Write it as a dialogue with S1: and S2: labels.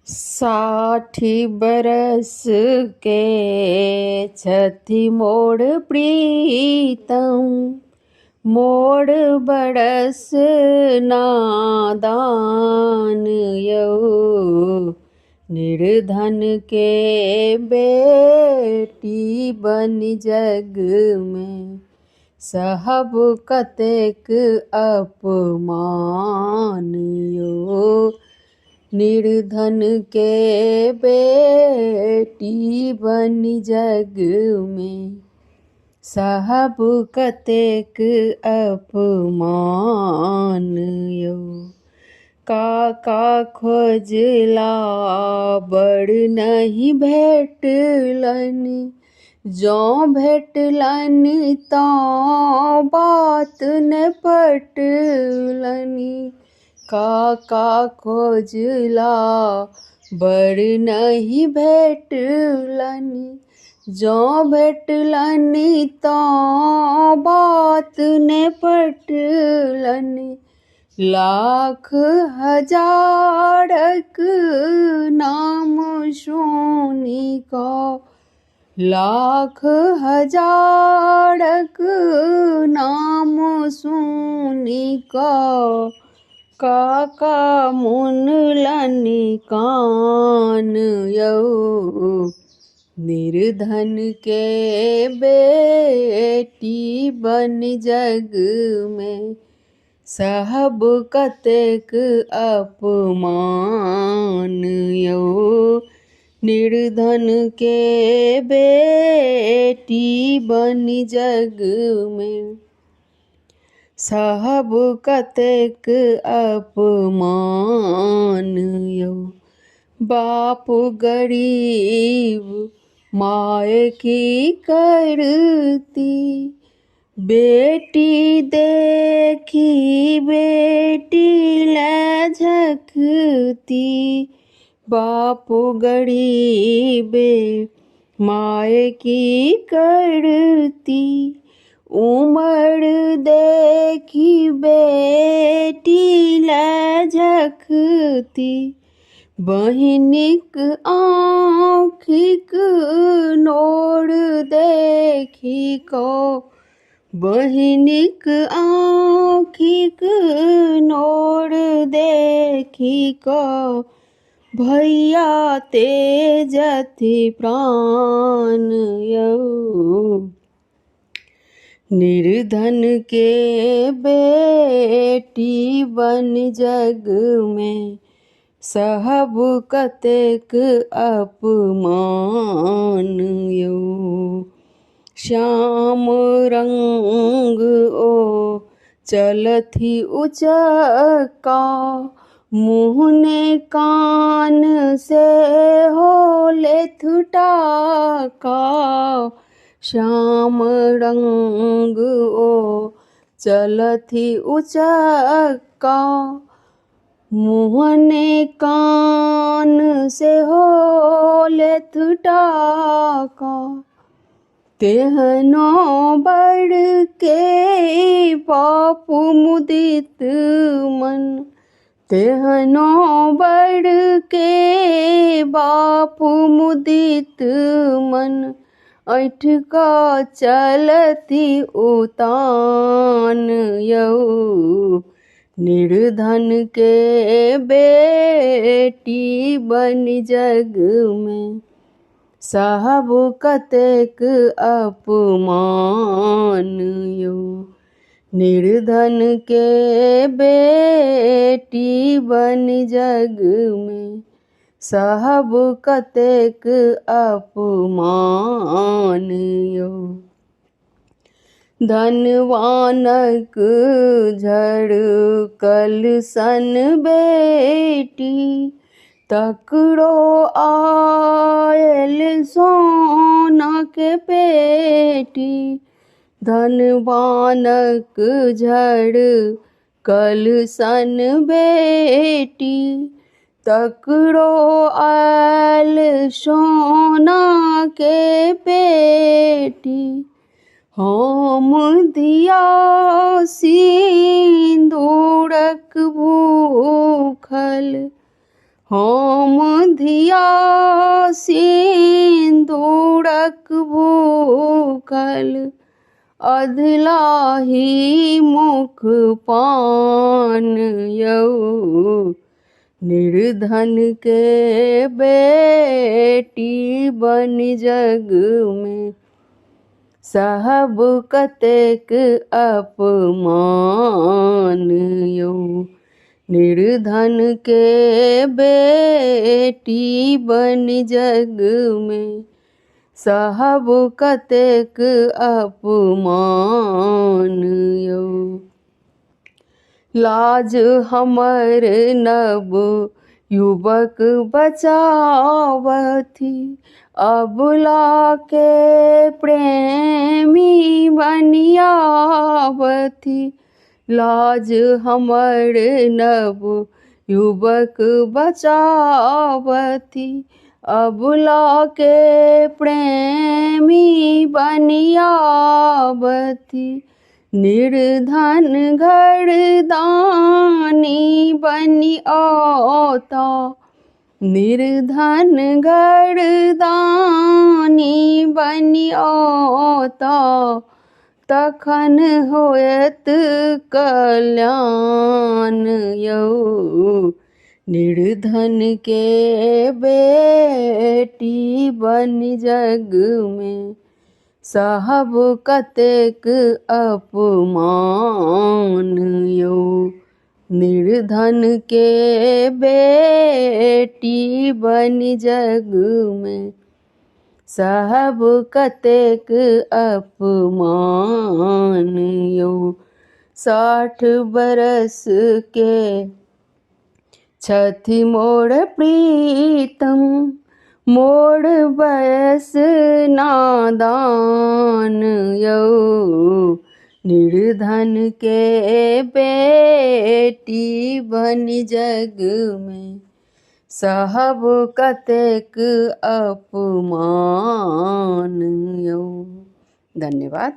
S1: 60 बरस के छथि मोर प्रीतम, मोर बरस नादान यौ। निर्धन के बेटी बनि जग में, सहब कतेक अपमान यौ। निर्धन के बेटी बनि जग में, सहब कतेक अपमान यौ। काका खोजला बड़ नहीं भेटलनि, जँ भेटलनि तऽ बात ने पटलनि। काका खोजला बड़ नहीं भेटलनि, जँ भेटलनि तऽ बात ने पटलनि। लाख हजारक नाम सुनि कऽ, लाख हजारक नाम सुनि कऽ, काका मुनलनि कान यौ। निर्धन के बेटी बनि जग में, सहब कतेक अपमान यौ। निर्धन के बेटी बनि जग में, सहब कतेक अपमान यौ। बाप गरीब माय की करती, बेटी देखी बेटी ले झकती। बाप गरीबे माय की करती, उमर देखी बेटी ले झकती। बहिनिक आँखिक नोर देखी कऽ, बहिनिक आँखिक नोर देखी कऽ, भैया तेजथि प्राण यौ। निर्धन के बेटी बनि जग में, सहब कतेक अपमान यौ। श्याम रंग ओ चलथि उचक्का, मुँहने कान से हो लेथु टाका। श्याम रंग ओ चलथि उचक्का, मुँहने कान से हो लेथु टाका। तेहनो बड़ के पापु मुदित मन, तेहनो बड़ के बापु मुदित मन। ऐठ कऽ चलती उतान यौ। निर्धन के बेटी बनि जग में, सहब कतेक अपमान यौ। निर्धन के बेटी बनि जग में, सहब कतेक अपमान यौ। धनवानक झड़कल सन बेटी, तकरो आयल सोना के पेटी। धनवानक झड़कल सन बेटी, तकरो आयल सोना के पेटी। हम दिया सिंदूरक भूखल, हम धिया सिंदूरक भूखल अधलाही मुख पान यौ निर्धन के बेटी बन जग में सहब कतेक अपमान यौ निर्धन के बेटी बन जग में सहब कतेक अपमान यौ लाज हमर नव युवक बचावथि अबला के प्रेमी बनियावथि लाज हमर नव युवक बचावथि अबला के प्रेमी बनियावथि निर्धन घर दानी बनि औता निर्धन घर दानी बनि औता तखन होयत कल्याण यौ निर्धन के बेटी बन जग में सहब कतेक अपमान यौ निर्धन के बेटी बन जग में सहब कतेक अपमान यौ 60 बरस के छथि मोर प्रीतम मोर बयस नादान यौ निर्धन के बेटी बन जग में सहब कतेक अपमान यौ। धन्यवाद।